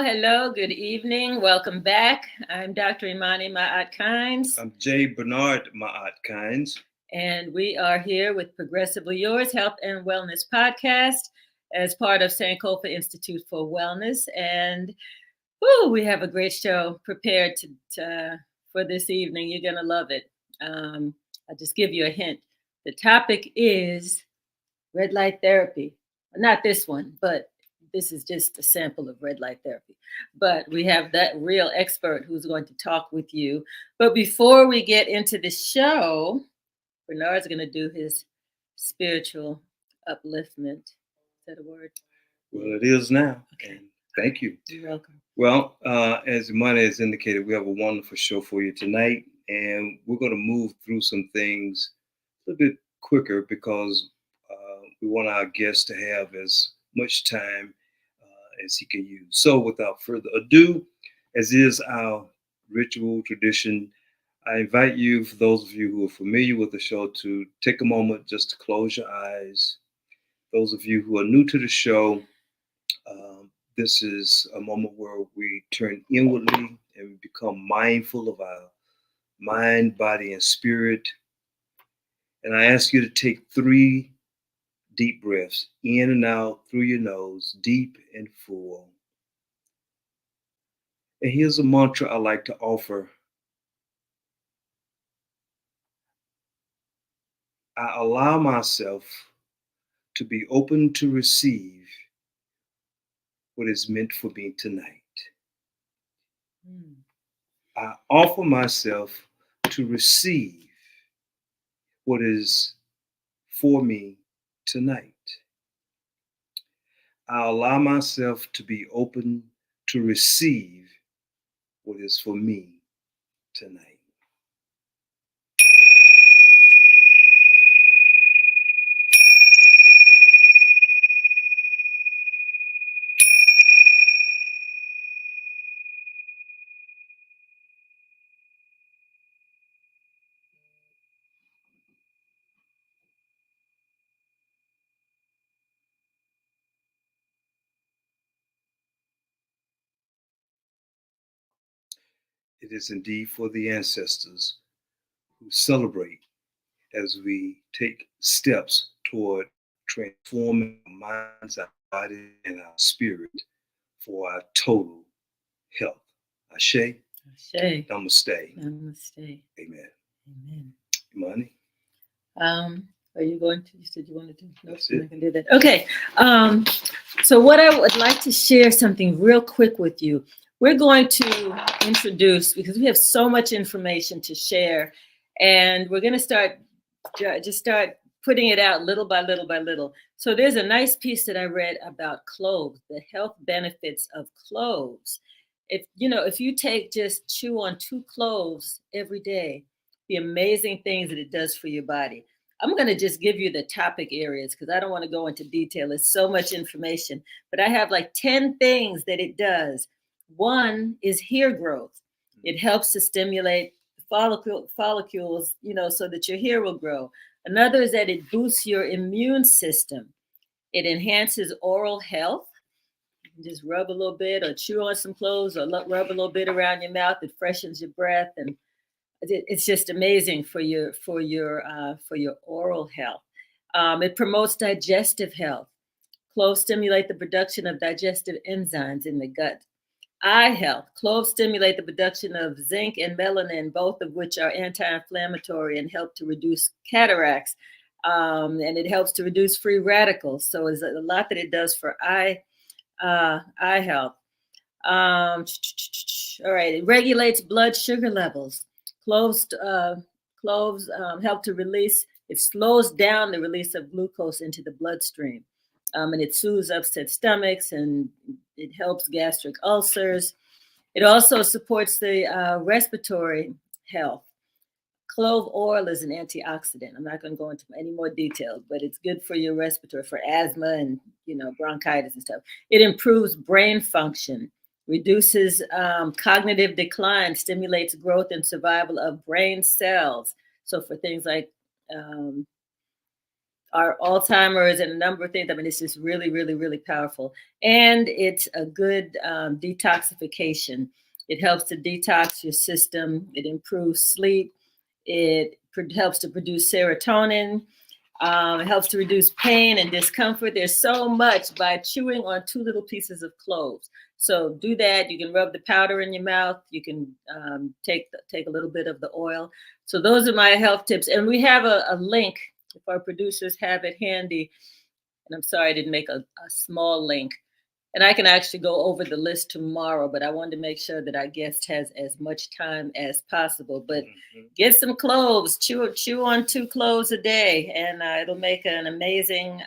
Hello, good evening. Welcome back. I'm Dr. Imani Ma'at-Kynes. I'm J. Bernard Ma'at-Kynes. And we are here with Progressively Yours Health and Wellness Podcast as part of Sankofa Institute for Wellness. And we have a great show prepared for this evening. You're going to love it. I'll just give you a hint. The topic is red light therapy. Not this one, but this is just a sample of red light therapy. But we have that real expert who's going to talk with you. But before we get into the show, Bernard's going to do his spiritual upliftment. Is that a word? Well, it is now. Okay. And thank you. You're welcome. Well, as Imani has indicated, we have a wonderful show for you tonight. And we're going to move through some things a little bit quicker because we want our guests to have as much time as he can use. So without further ado, as is our ritual tradition, I invite you, for those of you who are familiar with the show, to take a moment just to close your eyes. Those of you who are new to the show, this is a moment where we turn inwardly and we become mindful of our mind, body, and spirit. And I ask you to take 3 deep breaths in and out through your nose, deep and full. And here's a mantra I like to offer. I allow myself to be open to receive what is meant for me tonight. I offer myself to receive what is for me tonight. I allow myself to be open to receive what is for me tonight. It is indeed for the ancestors who celebrate as we take steps toward transforming our minds, our body, and our spirit for our total health. Ashe. Ashe. Namaste. Namaste. Amen. Amen. Imani? Are you going to? You said you wanted to. No, That's it. I can do that. Okay. So what I would like to share something real quick with you. We're going to introduce, because we have so much information to share, and we're going to start putting it out little by little by little. So there's a nice piece that I read about cloves, the health benefits of cloves. If you chew on 2 cloves every day, the amazing things that it does for your body. I'm going to just give you the topic areas because I don't want to go into detail. It's so much information, but I have like 10 things that it does. One is hair growth. It helps to stimulate follicles, so that your hair will grow. Another is that it boosts your immune system. It enhances oral health. You can just rub a little bit or chew on some cloves or rub a little bit around your mouth. It freshens your breath, and it's just amazing for your oral health. It promotes digestive health. Cloves stimulate the production of digestive enzymes in the gut. Eye health. Cloves stimulate the production of zinc and melanin, both of which are anti-inflammatory and help to reduce cataracts. And it helps to reduce free radicals. So there's a lot that it does for eye health. All right. It regulates blood sugar levels. Cloves Cloves help to release, it slows down the release of glucose into the bloodstream. And it soothes upset stomachs, and it helps gastric ulcers. It also supports the respiratory health. Clove oil is an antioxidant. I'm not going to go into any more details, but it's good for your respiratory, for asthma and bronchitis and stuff. It improves brain function, reduces cognitive decline, stimulates growth and survival of brain cells. So for things like our Alzheimer's and a number of things, I mean, it's just really, really, really powerful. And it's a good detoxification. It helps to detox your system. It improves sleep. It helps to produce serotonin. It helps to reduce pain and discomfort. There's so much by chewing on 2 little pieces of cloves. So do that. You can rub the powder in your mouth. You can take a little bit of the oil. So those are my health tips. And we have a link, if our producers have it handy. And I'm sorry I didn't make a small link. And I can actually go over the list tomorrow, but I wanted to make sure that our guest has as much time as possible. But get some cloves, chew on 2 cloves a day, and it'll make an amazing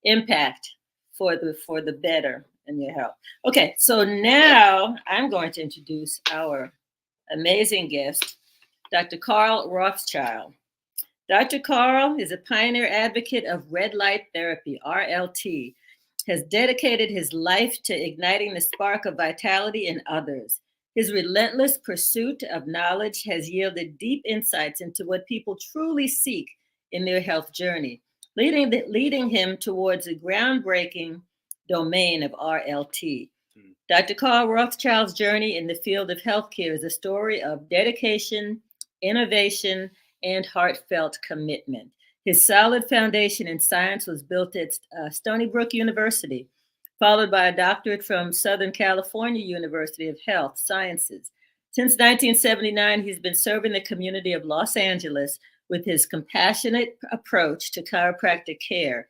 impact for the better in your health. Okay, so now I'm going to introduce our amazing guest, Dr. Carl Rothschild. Dr. Carl is a pioneer advocate of red light therapy, RLT, has dedicated his life to igniting the spark of vitality in others. His relentless pursuit of knowledge has yielded deep insights into what people truly seek in their health journey, leading him towards the groundbreaking domain of RLT. Dr. Carl Rothschild's journey in the field of healthcare is a story of dedication, innovation, and heartfelt commitment. His solid foundation in science was built at Stony Brook University, followed by a doctorate from Southern California University of Health Sciences. Since 1979, he's been serving the community of Los Angeles with his compassionate approach to chiropractic care,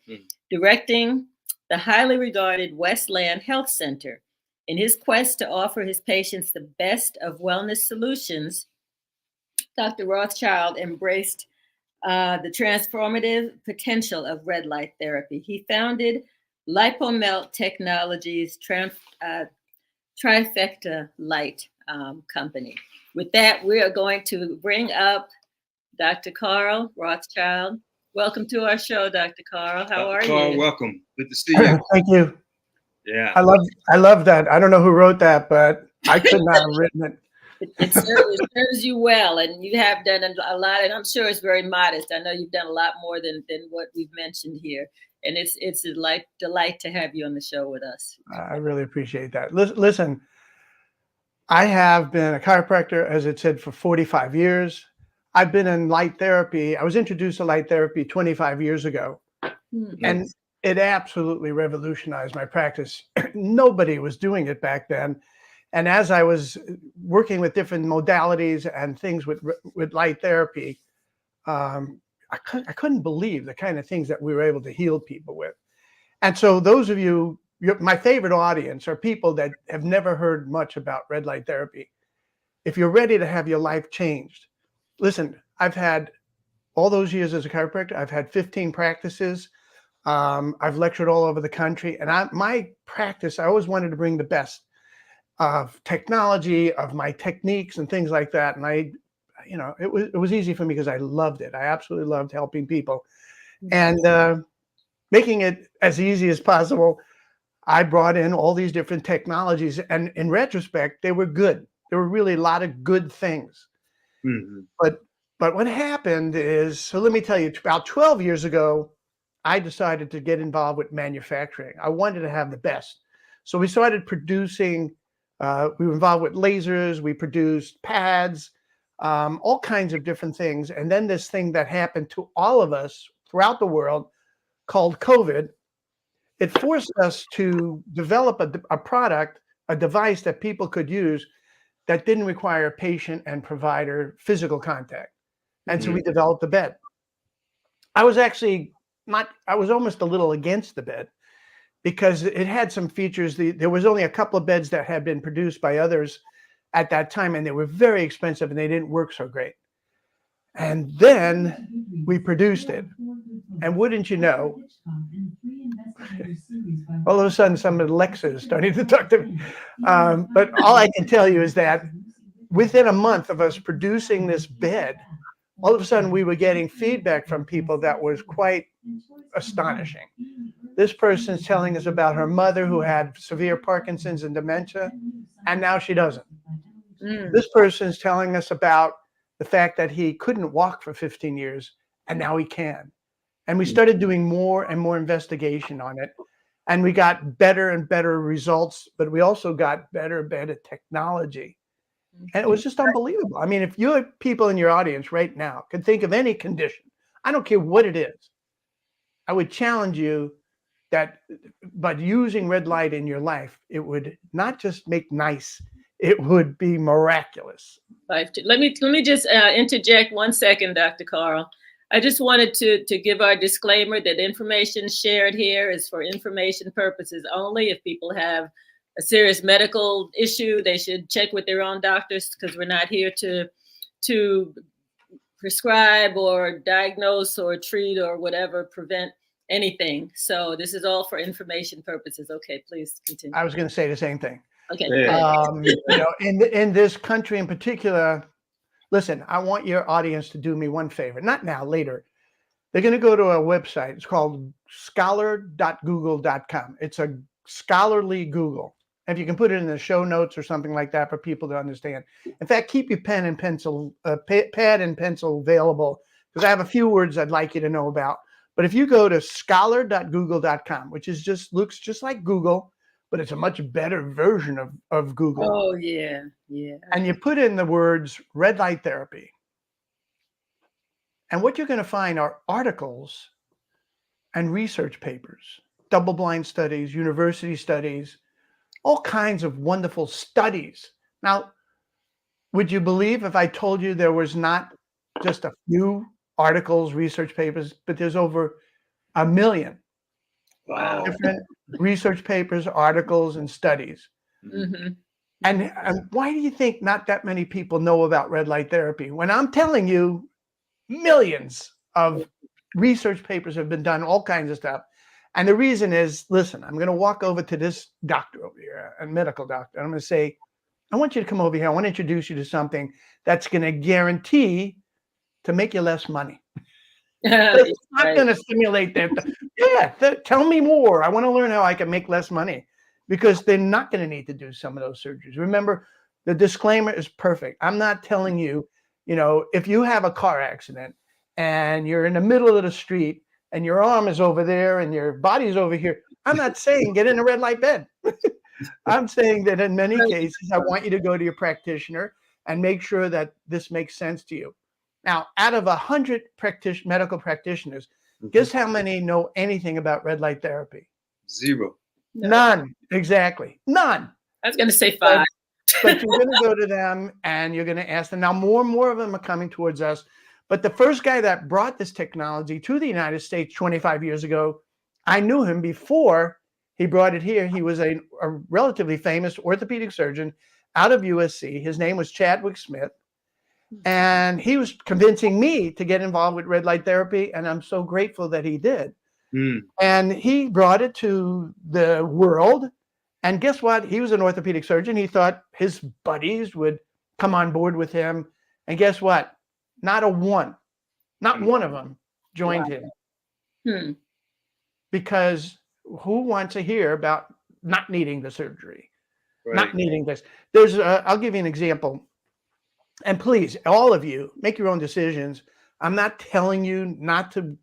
directing the highly regarded Westland Health Center. In his quest to offer his patients the best of wellness solutions, Dr. Rothschild embraced the transformative potential of red light therapy. He founded LipoMelt Technologies, Trifecta Light company. With that, we are going to bring up Dr. Carl Rothschild. Welcome to our show, Dr. Carl. How are Carl, you? welcome. Good to see you. Thank you. Yeah. I love that. I don't know who wrote that, but I could not have written it. It serves you well, and you have done a lot, and I'm sure it's very modest. I know you've done a lot more than what we've mentioned here, and it's a delight to have you on the show with us. I really appreciate that. Listen, I have been a chiropractor, as it said, for 45 years. I've been in light therapy. I was introduced to light therapy 25 years ago, and it absolutely revolutionized my practice. Nobody was doing it back then. And as I was working with different modalities and things with light therapy, I couldn't believe the kind of things that we were able to heal people with. And so those of you, my favorite audience are people that have never heard much about red light therapy. If you're ready to have your life changed, listen, I've had all those years as a chiropractor, I've had 15 practices. I've lectured all over the country. And my practice, I always wanted to bring the best of technology, of my techniques and things like that. And it was easy for me because I loved it. I absolutely loved helping people and making it as easy as possible. I brought in all these different technologies, and in retrospect, they were good. There were really a lot of good things. But what happened is, so let me tell you, about 12 years ago, I decided to get involved with manufacturing. I wanted to have the best. So we started producing. We were involved with lasers. We produced pads, all kinds of different things. And then this thing that happened to all of us throughout the world called COVID, it forced us to develop a product, a device that people could use that didn't require patient and provider physical contact. And so we developed the bed. I was almost a little against the bed, because it had some features. There was only a couple of beds that had been produced by others at that time, and they were very expensive and they didn't work so great. And then we produced it. And wouldn't you know, all of a sudden some Alexas starting to talk to me. But all I can tell you is that within a month of us producing this bed, all of a sudden we were getting feedback from people that was quite astonishing. This person's telling us about her mother who had severe Parkinson's and dementia, and now she doesn't. This person's telling us about the fact that he couldn't walk for 15 years, and now he can. And we started doing more and more investigation on it, and we got better and better results, but we also got better and better technology. And it was just unbelievable. I mean, if you have people in your audience right now could think of any condition, I don't care what it is, I would challenge you that by using red light in your life, it would not just make nice, it would be miraculous. Let me just interject 1 second, Dr. Carl. I just wanted to give our disclaimer that information shared here is for information purposes only. If people have a serious medical issue, they should check with their own doctors, because we're not here to prescribe or diagnose or treat or whatever, prevent anything. So this is all for information purposes. Okay, please continue. I was going to say the same thing. Okay. In this country in particular, listen, I want your audience to do me one favor, not now, later. They're going to go to a website. It's called scholar.google.com. It's a scholarly Google. If you can put it in the show notes or something like that for people to understand. In fact, keep your pad and pencil available, because I have a few words I'd like you to know about. But if you go to scholar.google.com, which looks just like Google, but it's a much better version of Google. Oh, yeah. And you put in the words red light therapy. And what you're going to find are articles and research papers, double-blind studies, university studies, all kinds of wonderful studies. Now, would you believe if I told you there was not just a few articles, research papers, but there's over 1 million different research papers, articles, and studies. Mm-hmm. And why do you think not that many people know about red light therapy? When I'm telling you millions of research papers have been done, all kinds of stuff. And the reason is, listen, I'm going to walk over to this doctor over here, a medical doctor. And I'm going to say, I want you to come over here. I want to introduce you to something that's going to guarantee to make you less money. It's not going to stimulate that. Yeah, tell me more. I want to learn how I can make less money, because they're not going to need to do some of those surgeries. Remember, the disclaimer is perfect. I'm not telling you, if you have a car accident and you're in the middle of the street and your arm is over there and your body's over here, I'm not saying get in a red light bed. I'm saying that in many cases, I want you to go to your practitioner and make sure that this makes sense to you. Now, out of 100 medical practitioners, guess how many know anything about red light therapy? 0. None. Exactly. None. I was going to say 5. But you're going to go to them and you're going to ask them. Now, more and more of them are coming towards us. But the first guy that brought this technology to the United States 25 years ago, I knew him before he brought it here. He was a relatively famous orthopedic surgeon out of USC. His name was Chadwick Smith. And he was convincing me to get involved with red light therapy. And I'm so grateful that he did. And he brought it to the world. And guess what? He was an orthopedic surgeon. He thought his buddies would come on board with him. And guess what? Not one of them joined him. Because who wants to hear about not needing the surgery, not needing this? I'll give you an example. And please, all of you, make your own decisions. I'm not telling you not to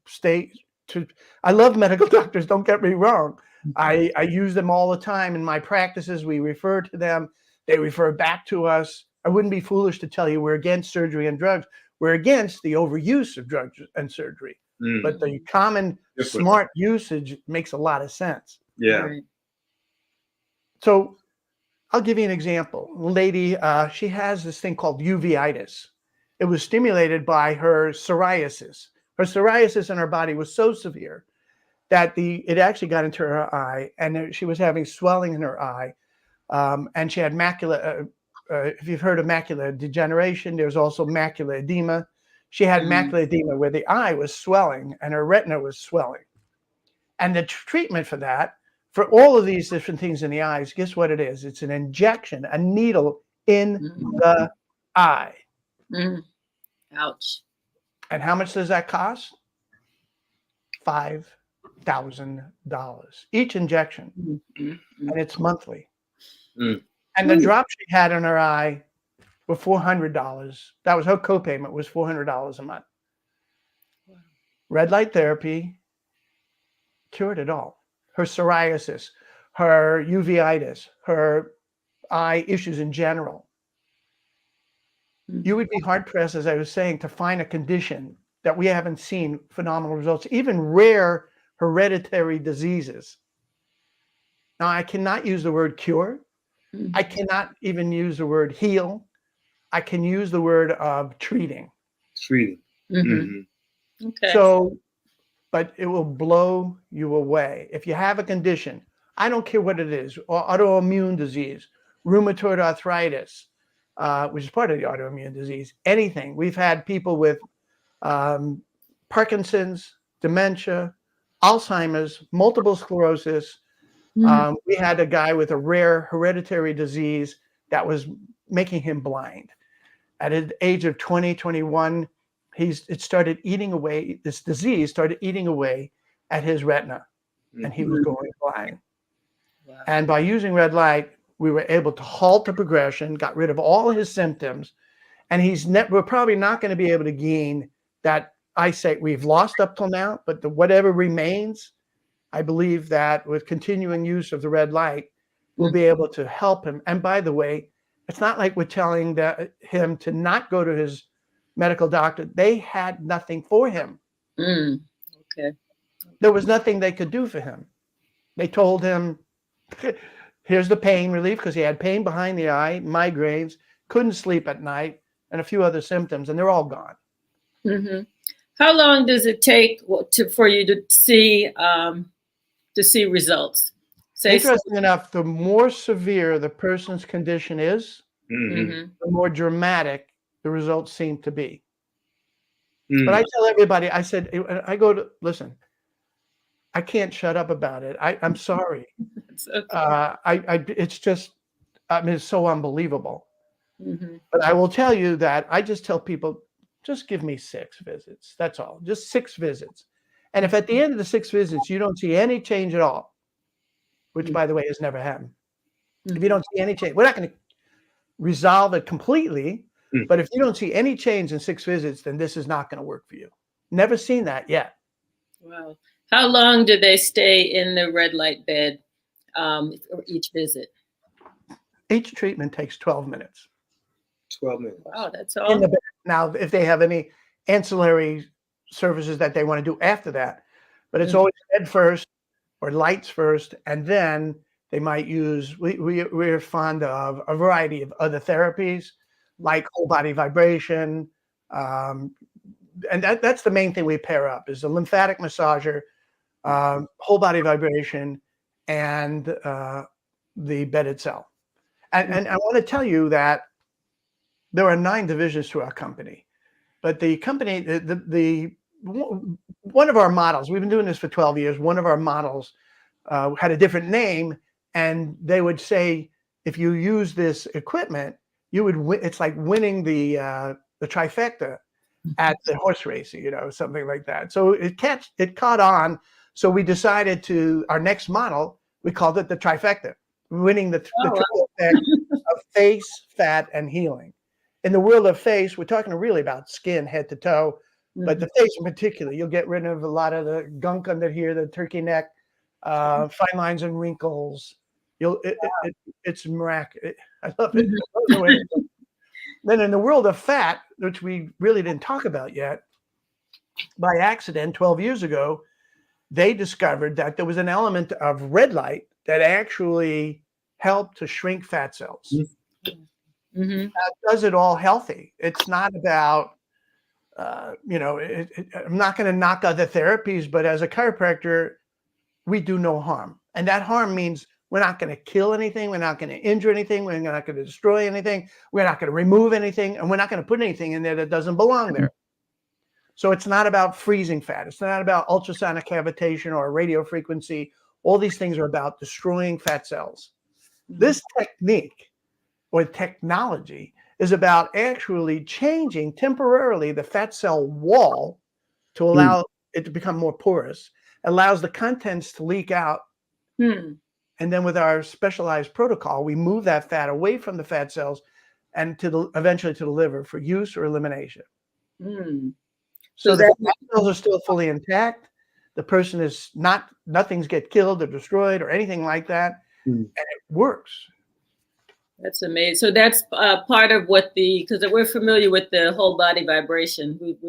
I love medical doctors, don't get me wrong. I use them all the time in my practices. We refer to them. They refer back to us. I wouldn't be foolish to tell you we're against surgery and drugs. We're against the overuse of drugs and surgery. But the common smart usage makes a lot of sense. Yeah. Right. So I'll give you an example. A lady, she has this thing called uveitis. It was stimulated by her psoriasis. Her psoriasis in her body was so severe that it actually got into her eye, and she was having swelling in her eye. And she had macula, if you've heard of macular degeneration, there's also macular edema. She had macular edema where the eye was swelling and her retina was swelling. And the treatment for that, for all of these different things in the eyes, guess what it is? It's an injection, a needle in the eye. Ouch. And how much does that cost? $5,000 each injection. And it's monthly. And the drops she had in her eye were $400. That was her copayment, was $400 a month. Red light therapy cured it all. Her psoriasis, her uveitis, her eye issues in general. You would be hard pressed, as I was saying, to find a condition that we haven't seen phenomenal results, even rare hereditary diseases. Now, I cannot use the word cure. I cannot even use the word heal. I can use the word of treating. Treating. Okay. So, but it will blow you away. If you have a condition, I don't care what it is, or autoimmune disease, rheumatoid arthritis, which is part of the autoimmune disease, anything. We've had people with Parkinson's, dementia, Alzheimer's, multiple sclerosis. We had a guy with a rare hereditary disease that was making him blind. At the age of 20, 21, it started eating away, this disease started eating away at his retina, and he was going blind. Wow. And by using red light, we were able to halt the progression, got rid of all his symptoms, and we're probably not going to be able to gain that eyesight we've lost up till now, but whatever remains, I believe that with continuing use of the red light, we'll be able to help him. And by the way, it's not like we're telling him to not go to his medical doctor. They had nothing for him. Okay. There was nothing they could do for him. They told him, here's the pain relief, because he had pain behind the eye, migraines, couldn't sleep at night, and a few other symptoms, and they're all gone. How long does it take for you to see results? Interesting enough, the more severe the person's condition is, the more dramatic the results seem to be. But I tell everybody, I said, listen, I can't shut up about it. I'm sorry. It's okay. It's just, it's so unbelievable. But I will tell you that I just tell people, just give me 6 visits. That's all. Just 6 visits. And if at the end of the 6 visits, you don't see any change at all, which by the way has never happened. If you don't see any change, we're not going to resolve it completely. But if you don't see any change in 6 visits, then this is not going to work for you. Never seen that yet. Wow. How long do they stay in the red light bed each visit? Each treatment takes 12 minutes. 12 minutes. Wow, that's all. In the bed. Now, if they have any ancillary services that they want to do after that, but it's always bed first or lights first, and then they might use, we're fond of a variety of other therapies, like whole body vibration. And that's the main thing we pair up, is the lymphatic massager, whole body vibration, and the bed itself. And I want to tell you that there are 9 divisions to our company, but the company, one of our models, we've been doing this for 12 years. One of our models had a different name, and they would say, if you use this equipment, you would win. It's like winning the trifecta at the horse race, something like that. So it caught on. So we decided our next model, we called it the trifecta, winning the triple effect of face, fat, and healing. In the world of face, we're talking really about skin, head to toe, but the face in particular, you'll get rid of a lot of the gunk under here, the turkey neck, fine lines and wrinkles. It's miraculous. I love it. Then in the world of fat, which we really didn't talk about yet, by accident, 12 years ago, they discovered that there was an element of red light that actually helped to shrink fat cells. That does it all healthy. It's not about, I'm not going to knock other therapies, but as a chiropractor, we do no harm. And that harm means we're not going to kill anything. We're not going to injure anything. We're not going to destroy anything. We're not going to remove anything. And we're not going to put anything in there that doesn't belong there. So it's not about freezing fat. It's not about ultrasonic cavitation or radio frequency. All these things are about destroying fat cells. This technique or technology is about actually changing temporarily the fat cell wall to allow it to become more porous, allows the contents to leak out. Hmm. And then with our specialized protocol, we move that fat away from the fat cells and eventually to the liver for use or elimination. Hmm. So the fat cells are still fully intact. The person is nothing's get killed or destroyed or anything like that. And it works. That's amazing. So that's part of what because we're familiar with the whole body vibration. We've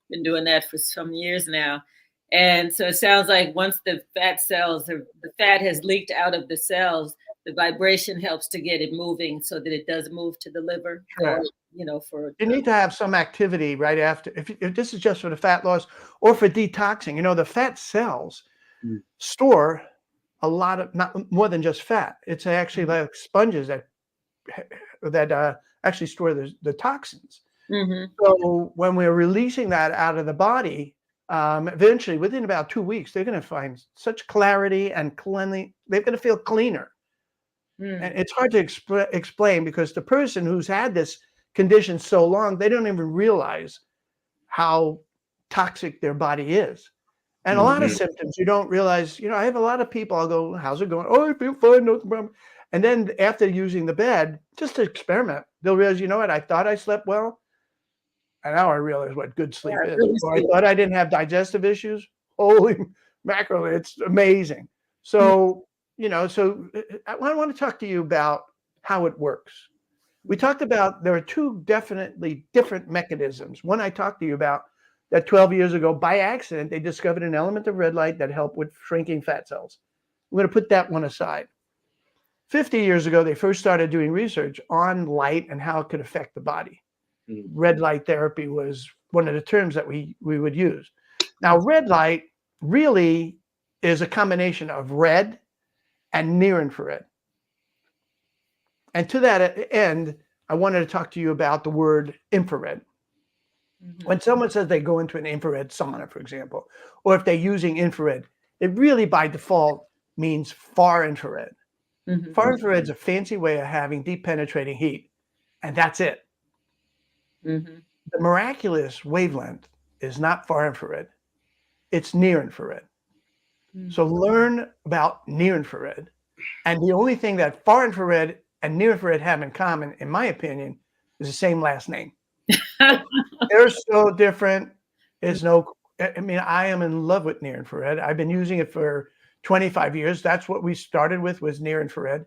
been doing that for some years now. And so it sounds like once the fat cells, the fat has leaked out of the cells, the vibration helps to get it moving so that it does move to the liver. Correct. For you need to have some activity right after. If this is just for the fat loss or for detoxing, the fat cells store a lot of, not more than just fat. It's actually like sponges that actually store the toxins. So when we're releasing that out of the body, eventually within about 2 weeks, they're going to find such clarity and cleanly. They're going to feel cleaner. And it's hard to explain because the person who's had this condition so long, they don't even realize how toxic their body is. And a lot of symptoms you don't realize. I have a lot of people, I'll go, how's it going? Oh, I feel fine, no problem. And then after using the bed, just to experiment, they'll realize, you know what, I thought I slept well. And now I realize what good sleep is. Or I thought I didn't have digestive issues. Holy mackerel, it's amazing. So, I want to talk to you about how it works. We talked about there are two definitely different mechanisms. One I talked to you about that 12 years ago, by accident, they discovered an element of red light that helped with shrinking fat cells. I'm going to put that one aside. 50 years ago, they first started doing research on light and how it could affect the body. Red light therapy was one of the terms that we would use. Now, red light really is a combination of red and near infrared. And to that end, I wanted to talk to you about the word infrared. When someone says they go into an infrared sauna, for example, or if they're using infrared, it really by default means far infrared. Far infrared is a fancy way of having deep penetrating heat, and that's it. The miraculous wavelength is not far infrared, it's near infrared. So learn about near infrared. And the only thing that far infrared and near infrared have in common, in my opinion, is the same last name. They're so different. I am in love with near infrared. I've been using it for 25 years. That's what we started with, was near infrared.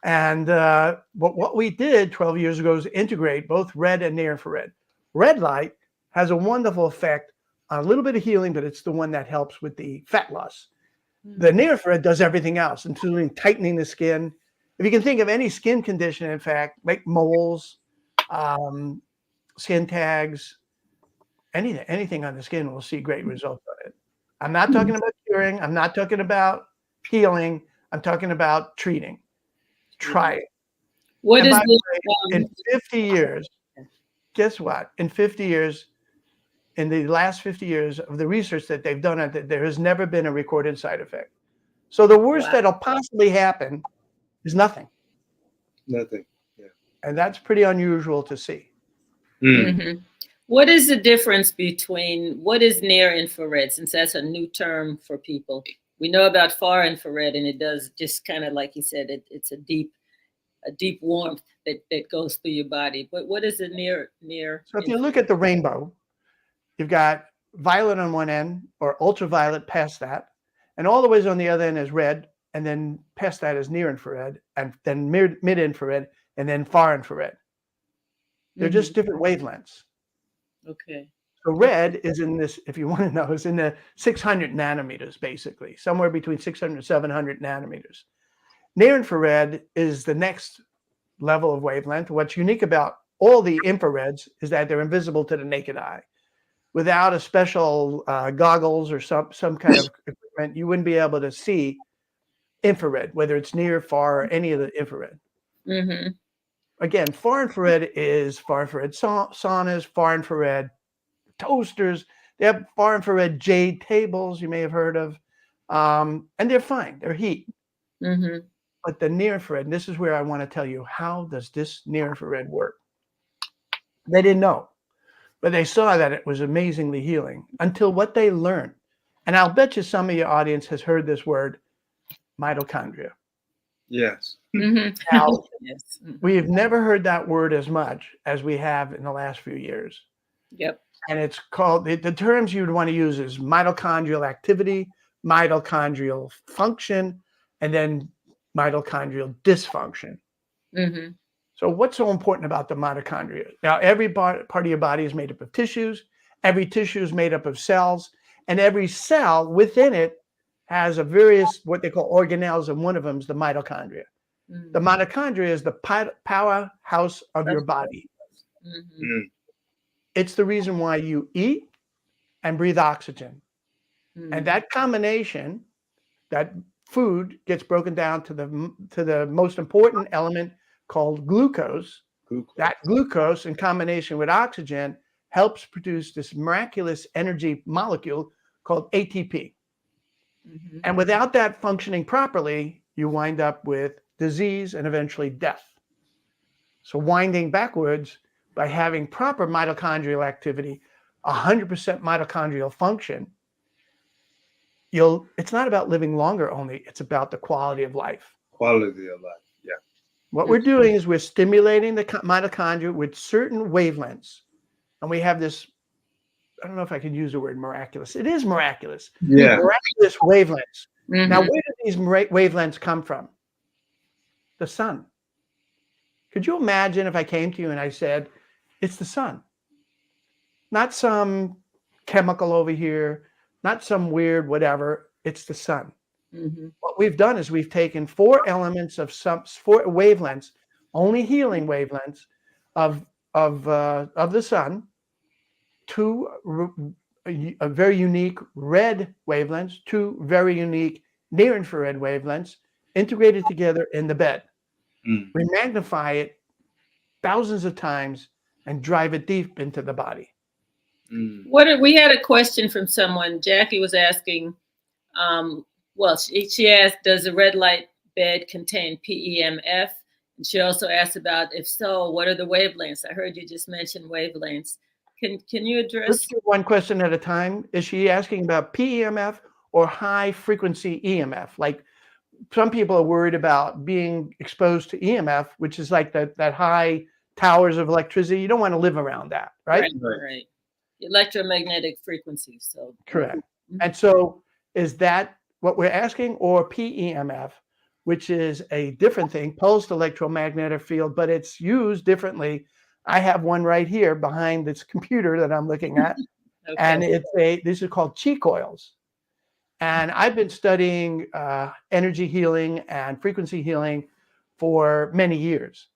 And but what we did 12 years ago is integrate both red and near infrared. Red light has a wonderful effect on a little bit of healing, but it's the one that helps with the fat loss. The near infrared does everything else, including tightening the skin. If you can think of any skin condition, in fact, like moles, skin tags, anything on the skin will see great results on it. I'm not talking about curing. I'm not talking about healing. I'm talking about treating. Try it. What is in 50 years, guess what? In the last 50 years of the research that they've done on it, there has never been a recorded side effect. So the worst that'll possibly happen is nothing. Nothing. Yeah. And that's pretty unusual to see. What is the difference between what is near infrared, since that's a new term for people? We know about far infrared, and it does just kind of like you said, it's a deep warmth that goes through your body. But what is the near? So if you look at the rainbow, you've got violet on one end or ultraviolet past that, and all the ways on the other end is red, and then past that is near infrared, and then mid infrared, and then far infrared. They're just different wavelengths. Okay. So red is in this, if you want to know, is in the 600 nanometers, basically, somewhere between 600 and 700 nanometers. Near infrared is the next level of wavelength. What's unique about all the infrareds is that they're invisible to the naked eye. Without a special goggles or some kind of equipment, you wouldn't be able to see infrared, whether it's near, far, or any of the infrared. Again, far infrared is far infrared saunas, far infrared toasters. They have far infrared jade tables you may have heard of. And they're fine. They're heat. Mm-hmm. But the near infrared, and this is where I want to tell you, how does this near infrared work? They didn't know, but they saw that it was amazingly healing until what they learned. And I'll bet you some of your audience has heard this word, mitochondria. Yes. Mm-hmm. Now, Yes. we've never heard that word as much as we have in the last few years. Yep. And it's called, the terms you'd want to use is mitochondrial activity, mitochondrial function, and then mitochondrial dysfunction. Mm-hmm. So what's so important about the mitochondria? Now, every part of your body is made up of tissues. Every tissue is made up of cells. And every cell within it has a various, what they call organelles, and one of them is the mitochondria. Mm-hmm. The mitochondria is the powerhouse of your body. Mm-hmm. Mm. It's the reason why you eat and breathe oxygen. Mm-hmm. And that combination, that food gets broken down to the most important element called glucose. That glucose in combination with oxygen helps produce this miraculous energy molecule called ATP. Mm-hmm. And without that functioning properly, you wind up with disease and eventually death. So winding backwards, by having proper mitochondrial activity, 100% mitochondrial function, it's not about living longer only, it's about the quality of life. Quality of life. Yeah. What we're doing is we're stimulating the mitochondria with certain wavelengths. And we have this, I don't know if I can use the word miraculous. It is miraculous. Yeah. Miraculous wavelengths. Mm-hmm. Now, where do these wavelengths come from? The sun. Could you imagine if I came to you and I said, it's the sun? Not some chemical over here, not some weird whatever. It's the sun. Mm-hmm. What we've done is we've taken four elements of four wavelengths, only healing wavelengths of the sun, two very unique red wavelengths, two very unique near infrared wavelengths, integrated together in the bed. Mm. We magnify it thousands of times and drive it deep into the body. Mm. We had a question from someone. Jackie was asking, she asked, does the red light bed contain PEMF? And she also asked about, if so, what are the wavelengths? I heard you just mention wavelengths. Can you address? Let's do one question at a time. Is she asking about PEMF or high frequency EMF? Like some people are worried about being exposed to EMF, which is like that high towers of electricity. You don't want to live around that, right? Right. Electromagnetic frequencies. So correct. Mm-hmm. And so is that what we're asking, or PEMF, which is a different thing, pulsed electromagnetic field, but it's used differently. I have one right here behind this computer that I'm looking at. Okay. And these are called chi coils. And I've been studying energy healing and frequency healing for many years.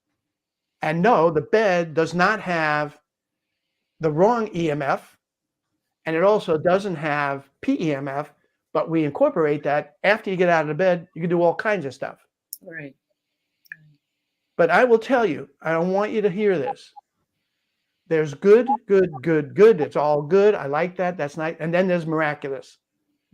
And no, the bed does not have the wrong EMF, and it also doesn't have PEMF, but we incorporate that. After you get out of the bed, you can do all kinds of stuff. Right. But I will tell you, I don't want you to hear this. There's good. It's all good. I like that. That's nice. And then there's miraculous.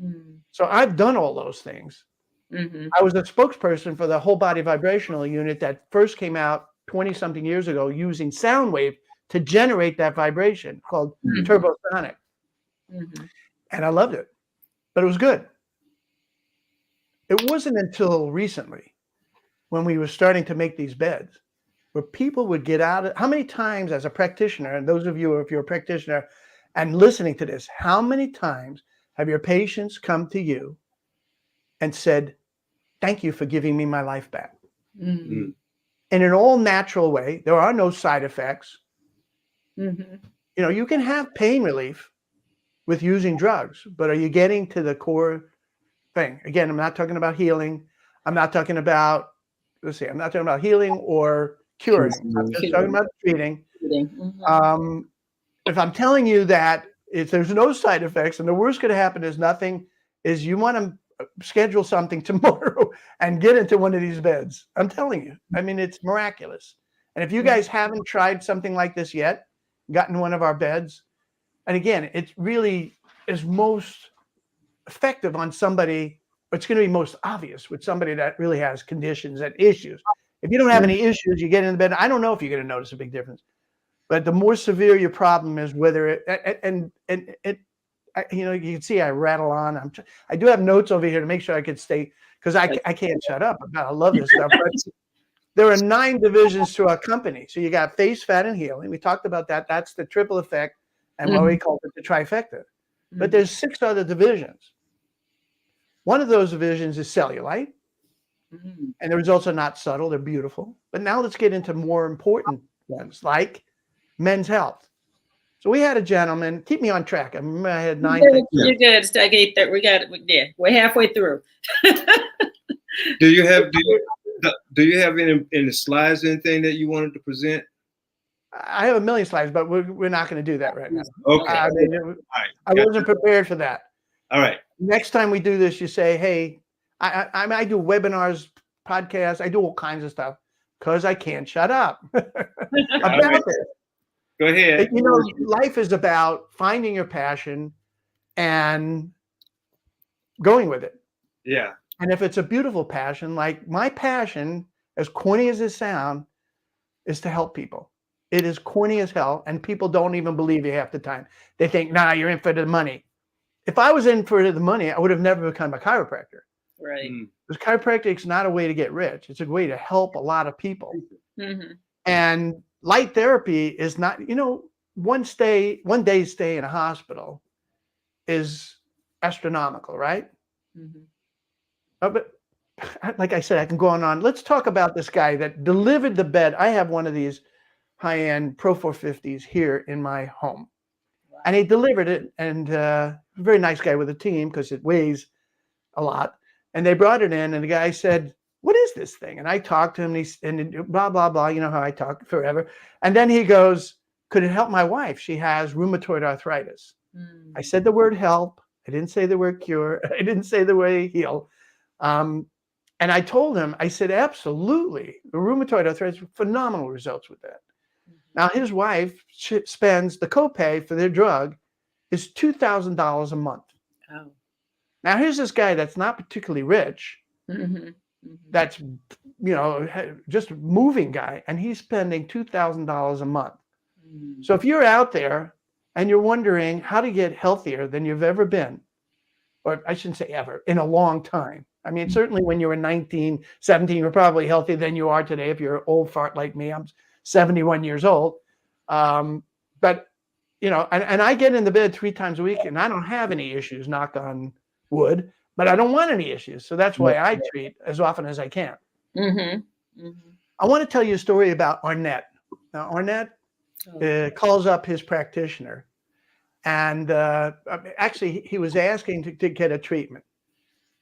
Mm-hmm. So I've done all those things. Mm-hmm. I was a spokesperson for the whole body vibrational unit that first came out 20 something years ago using sound wave to generate that vibration called turbosonic. Mm-hmm. And I loved it, but it was good. It wasn't until recently when we were starting to make these beds where people would get out of, how many times as a practitioner, and those of you, if you're a practitioner and listening to this, how many times have your patients come to you and said, thank you for giving me my life back? Mm-hmm. In an all natural way. There are no side effects. Mm-hmm. You know, you can have pain relief with using drugs, but are you getting to the core thing? Again, I'm not talking about healing. I'm not talking about, I'm not talking about healing or curing. I'm just talking about treating. Mm-hmm. If I'm telling you that if there's no side effects and the worst could happen is nothing, is you want to schedule something tomorrow and get into one of these beds. I'm telling you. I mean, it's miraculous. And if you guys haven't tried something like this yet, gotten one of our beds, And again, it really is most effective on somebody. It's going to be most obvious with somebody that really has conditions and issues. If you don't have any issues, you get in the bed. I don't know if you're going to notice a big difference, but the more severe your problem is, whether it and it, you know, you can see I rattle on. I do have notes over here to make sure I could stay, because I can't shut up. I love this stuff. But there are 9 divisions to our company. So you got face, fat, and healing. We talked about that. That's the triple effect, and what we call it the trifecta. But there's 6 other divisions. One of those divisions is cellulite, and the results are not subtle, they're beautiful. But now let's get into more important ones, like men's health. So we had a gentleman, keep me on track. I remember I had 9 things. You're good. It's like 8:30. We got it. Yeah, we're halfway through. Do you have any slides, anything that you wanted to present? I have a million slides, but we're not going to do that right now. Okay. I wasn't prepared for that. All right. Next time we do this, you say, hey, I do webinars, podcasts, I do all kinds of stuff because I can't shut up about it. Go ahead. You know, life is about finding your passion and going with it. Yeah. And if it's a beautiful passion, like my passion, as corny as it sounds, is to help people. It is corny as hell, and people don't even believe you half the time. They think, nah, you're in for the money. If I was in for the money, I would have never become a chiropractor. Right. Because chiropractic is not a way to get rich. It's a way to help a lot of people. And light therapy is not, you know, one day stay in a hospital is astronomical, right? But like I said, I can go on. Let's talk about this guy that delivered the bed. I have one of these high-end Pro 450s here in my home. Wow. And he delivered it, and very nice guy with a team, because it weighs a lot. And they brought it in, and the guy said, what is this thing? And I talked to him, and blah, blah, blah. You know how I talk forever. And then he goes, could it help my wife? She has rheumatoid arthritis. I said the word help. I didn't say the word cure. I didn't say the word heal. And I told him, I said, absolutely. The rheumatoid arthritis, phenomenal results with that. Now, his wife spends, the copay for their drug is $2,000 a month. Oh. Now, here's this guy that's not particularly rich. That's, you know, just a moving guy, and he's spending $2,000 a month. So if you're out there and you're wondering how to get healthier than you've ever been, or I shouldn't say ever, in a long time. I mean, certainly when you were 19, 17, you're probably healthier than you are today. If you're an old fart like me, I'm 71 years old. But, you know, and I get in the bed 3 times a week, and I don't have any issues, knock on wood, but I don't want any issues. So that's why I treat as often as I can. I want to tell you a story about Arnett. Now, Arnett calls up his practitioner, and actually he was asking to get a treatment.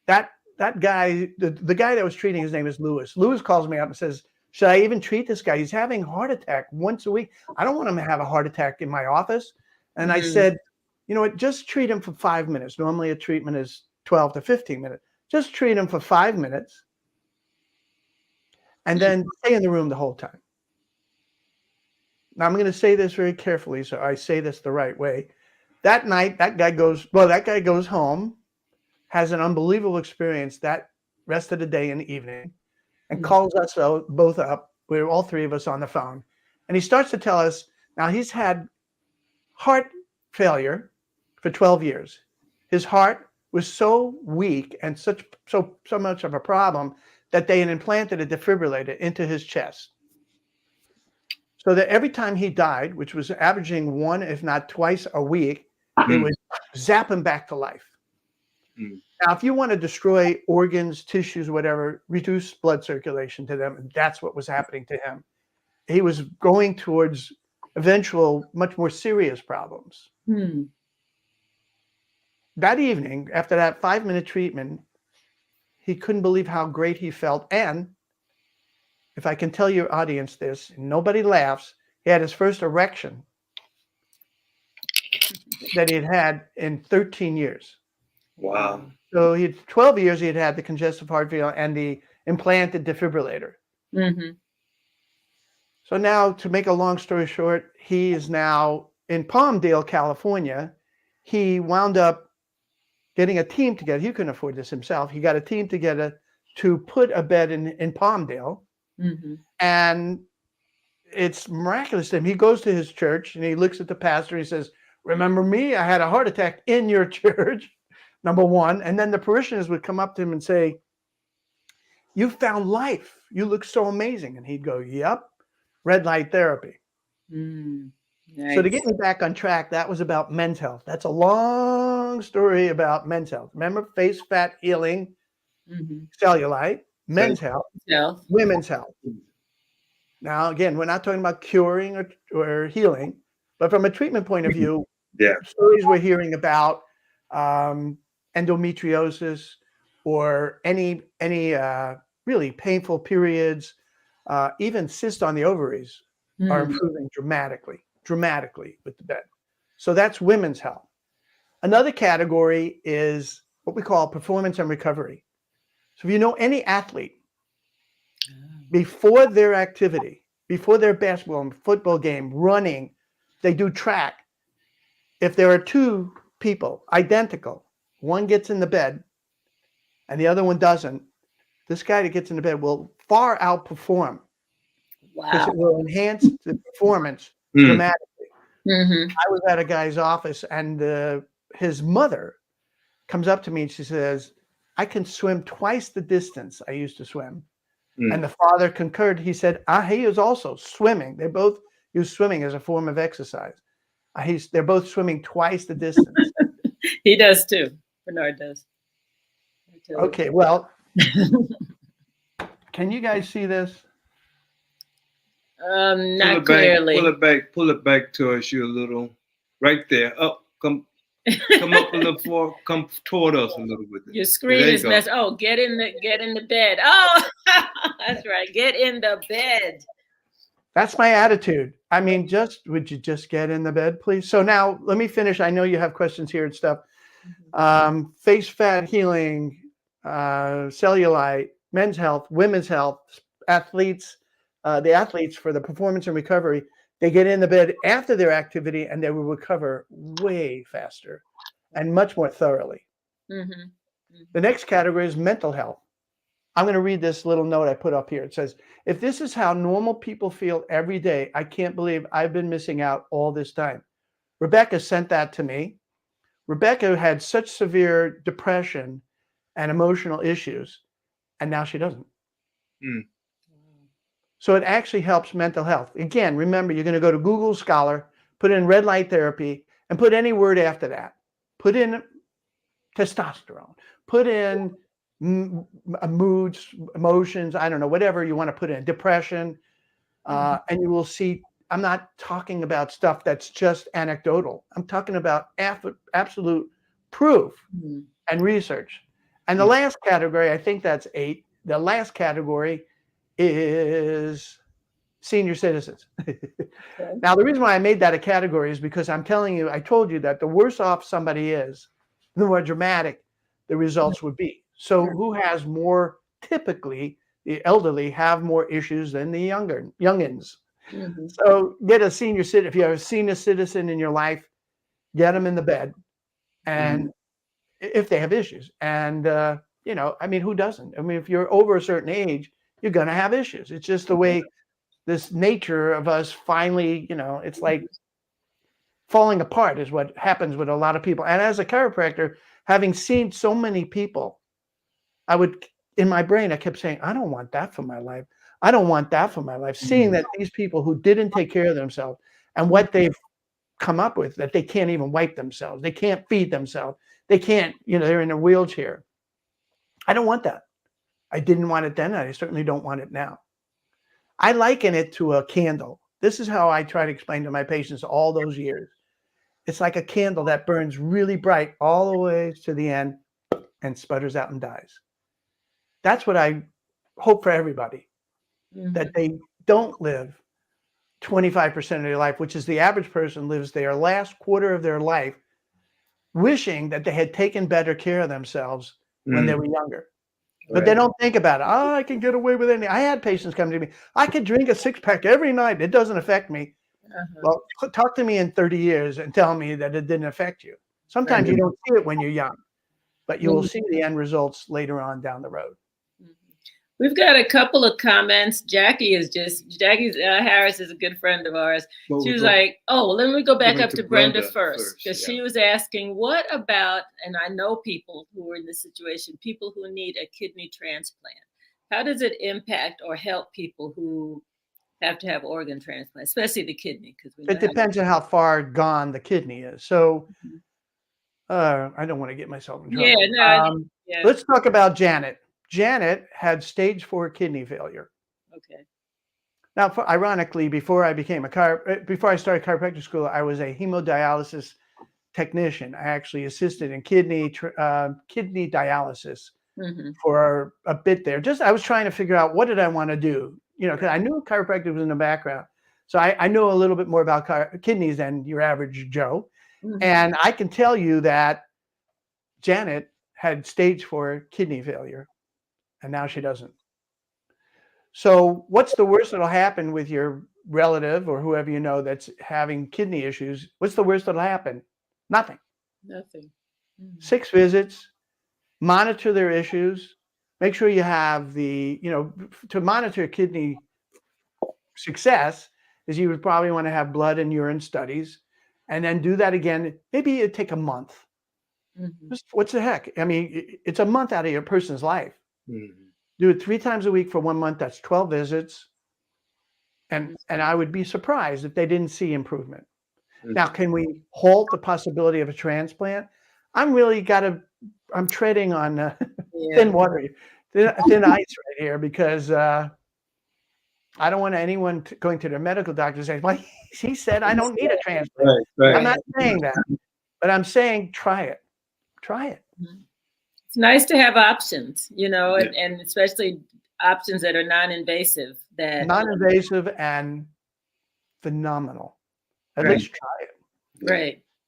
That guy, the guy that was treating, his name is Lewis. Lewis calls me up and says, should I even treat this guy? He's having a heart attack once a week. I don't want him to have a heart attack in my office. And I said, you know what, just treat him for 5 minutes. Normally a treatment is 12 to 15 minutes. Just treat him for 5 minutes and then stay in the room the whole time. Now I'm going to say this very carefully, so I say this the right way. That night, that guy goes home, has an unbelievable experience that rest of the day and the evening, and calls us both up. We're all 3 of us on the phone. And he starts to tell us, now he's had heart failure for 12 years. His heart was so weak and so much of a problem that they had implanted a defibrillator into his chest. So that every time he died, which was averaging 1, if not twice a week, it would zap him back to life. Now, if you want to destroy organs, tissues, whatever, reduce blood circulation to them, that's what was happening to him. He was going towards eventual, much more serious problems. That evening, after that 5-minute treatment, he couldn't believe how great he felt. And if I can tell your audience this, nobody laughs, he had his first erection that he had in 13 years. Wow. So he had 12 years he had the congestive heart failure and the implanted defibrillator. So now, to make a long story short, he is now in Palmdale, California, he wound up getting a team together. He couldn't afford this himself. He got a team together to put a bed in Palmdale. Mm-hmm. And it's miraculous to him. He goes to his church and he looks at the pastor. He says, "Remember me? I had a heart attack in your church," number one. And then the parishioners would come up to him and say, "You found life. You look so amazing." And he'd go, "Yep, red light therapy." Nice. So to get me back on track, that was about men's health. That's a long story about men's health. Remember, face fat healing, cellulite, men's health, women's health. Now, again, we're not talking about curing or healing, but from a treatment point of view, stories we're hearing about endometriosis or any really painful periods, even cysts on the ovaries are improving dramatically with the bed. So that's women's health. Another category is what we call performance and recovery. So if you know any athlete, before their activity, before their basketball and football game, running, they do track. If there are two people identical, one gets in the bed and the other one doesn't, this guy that gets in the bed will far outperform. Because it will enhance the performance dramatically. I was at a guy's office and his mother comes up to me and she says, "I can swim twice the distance I used to swim." And the father concurred. He said, he is also swimming. They both use swimming as a form of exercise. They're both swimming twice the distance. He does too. Bernard does. Okay, well, can you guys see this? Not clearly. Pull it back to us. You a little, right there. Up, come up a little come toward us a little bit. Your screen is messed. Oh, get in the bed. Oh, that's right. Get in the bed. That's my attitude. I mean, would you just get in the bed, please? So now let me finish. I know you have questions here and stuff. Face fat healing, cellulite, men's health, women's health, athletes. The athletes for the performance and recovery, they get in the bed after their activity and they will recover way faster and much more thoroughly. The next category is mental health. I'm going to read this little note I put up here. It says, "If this is how normal people feel every day, I can't believe I've been missing out all this time." Rebecca sent that to me. Rebecca had such severe depression and emotional issues, and now she doesn't. So it actually helps mental health. Again, remember, you're going to go to Google Scholar, put in red light therapy, and put any word after that. Put in testosterone. Put in moods, emotions, I don't know, whatever you want to put in, depression. And you will see, I'm not talking about stuff that's just anecdotal. I'm talking about absolute proof and research. And the last category, I think that's 8. The last category is senior citizens. Now, the reason why I made that a category is because I told you that the worse off somebody is, the more dramatic the results would be. So who has more, typically, the elderly have more issues than the youngins. So get a senior citizen. If you have a senior citizen in your life, get them in the bed. And if they have issues. And, I mean, who doesn't? I mean, if you're over a certain age, you're going to have issues. It's just the way this nature of us finally, it's like falling apart is what happens with a lot of people. And as a chiropractor, having seen so many people, in my brain, I kept saying, I don't want that for my life. I don't want that for my life. Seeing that these people who didn't take care of themselves and what they've come up with, that they can't even wipe themselves. They can't feed themselves. They can't, they're in a wheelchair. I don't want that. I didn't want it then, and I certainly don't want it now. I liken it to a candle. This is how I try to explain to my patients all those years. It's like a candle that burns really bright all the way to the end and sputters out and dies. That's what I hope for everybody, that they don't live 25% of their life, which is the average person lives their last quarter of their life wishing that they had taken better care of themselves when they were younger. But they don't think about it. I can get away with anything. I had patients come to me. I could drink a 6-pack every night. It doesn't affect me. Uh-huh. Well, talk to me in 30 years and tell me that it didn't affect you. Sometimes you don't see it when you're young, but you will see the end results later on down the road. We've got a couple of comments. Jackie Harris is a good friend of ours. She was like, oh, well, let me go back up to Brenda first, because she was asking, what about, and I know people who are in this situation, people who need a kidney transplant. How does it impact or help people who have to have organ transplant, especially the kidney? Because it depends on how far gone the kidney is. So I don't want to get myself in trouble. Let's talk about Janet. Janet had stage 4 kidney failure. Okay. Now, ironically, before I started chiropractic school, I was a hemodialysis technician. I actually assisted in kidney dialysis for a bit there. I was trying to figure out what did I want to do, because I knew chiropractic was in the background. So I know a little bit more about kidneys than your average Joe. And I can tell you that Janet had stage 4 kidney failure, and now she doesn't. So what's the worst that'll happen with your relative or whoever you know that's having kidney issues? What's the worst that'll happen? Nothing. 6 visits, monitor their issues, make sure you have to monitor kidney success is you would probably want to have blood and urine studies, and then do that again. Maybe it'd take a month. What's the heck? I mean, it's a month out of your person's life. Do it 3 times a week for 1 month. That's 12 visits. And I would be surprised if they didn't see improvement. Now, can we halt the possibility of a transplant? I'm treading on thin water, thin ice right here, because I don't want anyone going to their medical doctor saying, well, he said I don't need a transplant. Right. I'm not saying that, but I'm saying try it. Try it. It's nice to have options, and especially options that are non-invasive. Non-invasive and phenomenal. At least try it.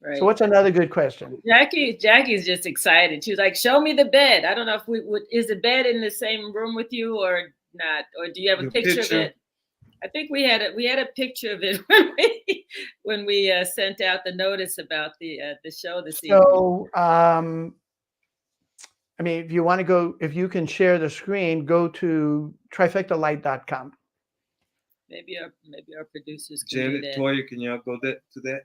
Right. So what's another good question? Jackie's just excited. She was like, show me the bed. I don't know if is the bed in the same room with you or not, or do you have a picture of it? I think we had a picture of it when we sent out the notice about the show this evening. So, I mean, if you can share the screen, go to trifectalight.com. Maybe our producers can Janet, do that. Toya, can y'all go to that?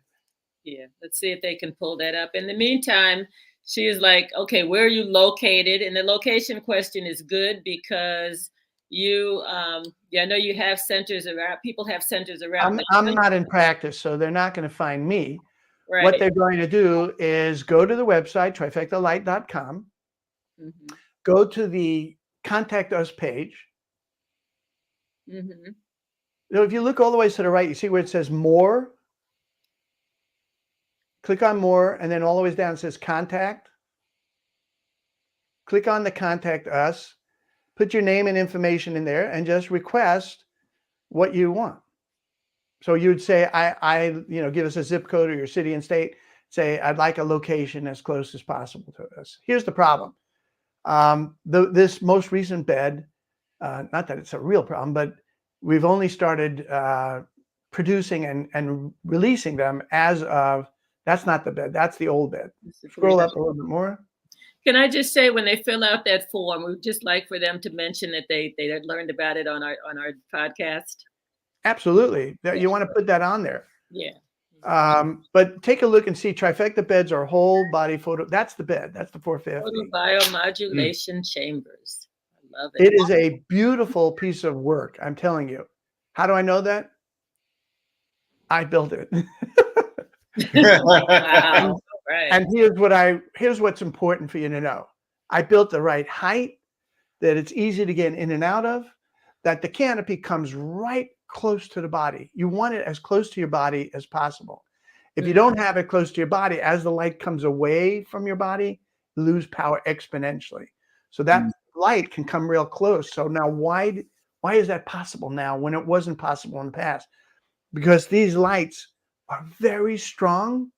Yeah, let's see if they can pull that up. In the meantime, she is like, okay, where are you located? And the location question is good because I know you have centers around. People have centers around. I'm not in practice, so they're not going to find me. Right. What they're going to do is go to the website, trifectalight.com, go to the Contact Us page. If you look all the way to the right, you see where it says More? Click on More, and then all the way down it says Contact. Click on the Contact Us. Put your name and information in there and just request what you want. So you'd say, give us a zip code or your city and state. Say, I'd like a location as close as possible to us. Here's the problem. This most recent bed, not that it's a real problem, but we've only started producing and releasing them as of, that's not the bed, that's the old bed. Scroll up a little bit more. Can I just say, when they fill out that form, we'd just like for them to mention that they had learned about it on our podcast. Absolutely. You want to put that on there. Yeah. But take a look and see. Trifecta beds are whole body photo. That's the bed. That's the 450. Photobiomodulation chambers. I love it. It is a beautiful piece of work. I'm telling you. How do I know that? I built it. Wow. Right. And here's what's important for you to know. I built the right height, that it's easy to get in and out of, that the canopy comes right close to the body. You want it as close to your body as possible. If you don't have it close to your body, as the light comes away from your body, you lose power exponentially. So that light can come real close. So now why is that possible now when it wasn't possible in the past? Because these lights are very strong,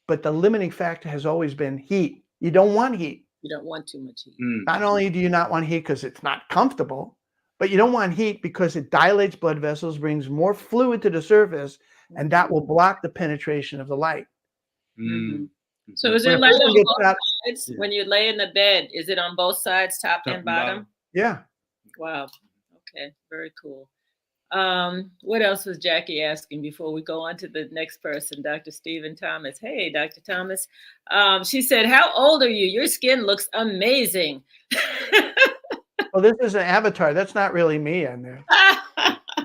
but the limiting factor has always been heat. You don't want heat. You don't want too much heat. Not only do you not want heat because it's not comfortable, but you don't want heat because it dilates blood vessels, brings more fluid to the surface, and that will block the penetration of the light. Mm. So is When there a light person on gets both out, sides? Yeah. When you lay in the bed, is it on both sides, top and bottom? yeah. Wow. Okay. Very cool. What else was Jackie asking before we go on to the next person, Dr. Stephen Thomas? Hey, Dr. Thomas. She said, how old are you? Your skin looks amazing. Well, this is an avatar. That's not really me in there.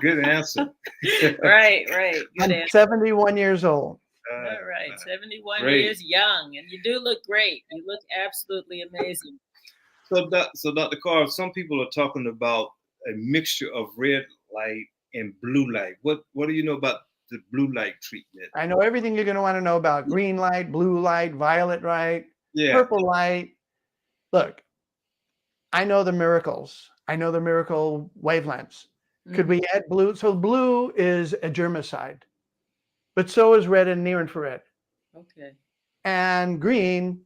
Good answer. Right. Good I'm answer. 71 years old. All right. 71 great. years young, and you do look great. You look absolutely amazing. So Dr. Carr, some people are talking about a mixture of red light and blue light. What do you know about the blue light treatment? I know everything you're going to want to know about green light, blue light, violet light, Yeah. purple light. Look, I know the miracles. I know the miracle wavelengths. Could we add blue? So blue is a germicide, but so is red and near infrared. Okay. And green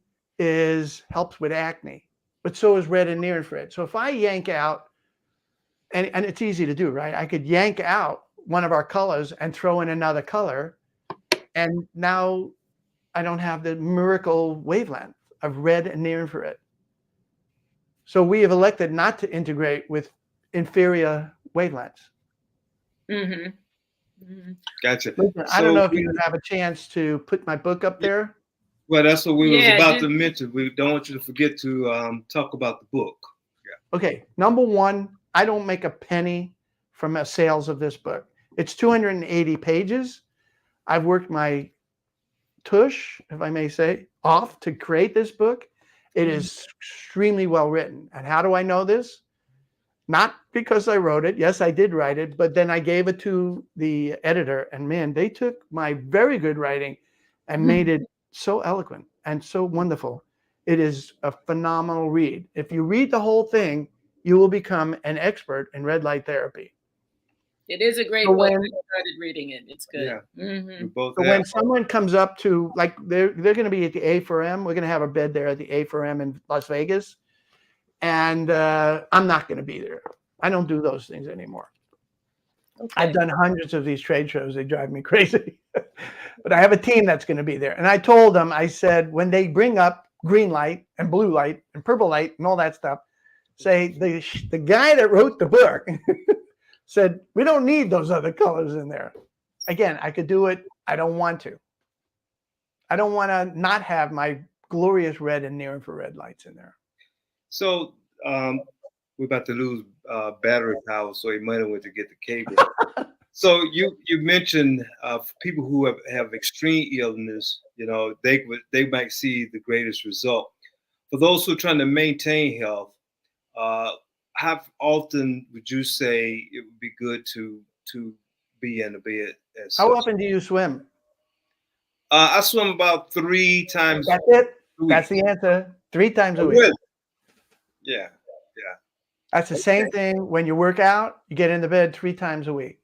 helps with acne, but so is red and near infrared. So if I yank out, and it's easy to do, right? I could yank out one of our colors and throw in another color, and now I don't have the miracle wavelength of red and near infrared. So we have elected not to integrate with inferior wavelengths. Gotcha. Listen, I don't know if you have a chance to put my book up there. Well, that's what we was Yeah, about to mention. We don't want you to forget to talk about the book. Yeah. Okay, number one, I don't make a penny from the sales of this book. It's 280 pages. I've worked my tush, if I may say, off to create this book. It is extremely well written. And how do I know this? Not because I wrote it. Yes, I did write it, but then I gave it to the editor, and man, they took my very good writing and made it so eloquent and so wonderful. It is a phenomenal read. If you read the whole thing, you will become an expert in red light therapy. It is a great So book. I when- started reading it. It's good. Yeah. We both So have. when someone comes up to, like, they're going to be at the A4M, we're going to have a bed there at the A4M in Las Vegas. And I'm not going to be there. I don't do those things anymore. Okay. I've done hundreds of these trade shows. They drive me crazy. But I have a team that's going to be there. And I told them, I said, when they bring up green light and blue light and purple light and all that stuff, say the guy that wrote the book said, we don't need those other colors in there. Again, I could do it. I don't want to. I don't want to not have my glorious red and near infrared lights in there. So we're about to lose battery power, so he might have went to get the cable. So you mentioned people who have extreme illness, they might see the greatest result. For those who are trying to maintain health, how often would you say it would be good to be in the bed? How often do you swim? I swim about 3 times. That's it. a week. That's the answer. 3 times a Oh, week. really? Yeah. That's the same thing when you work out, you get in the bed 3 times a week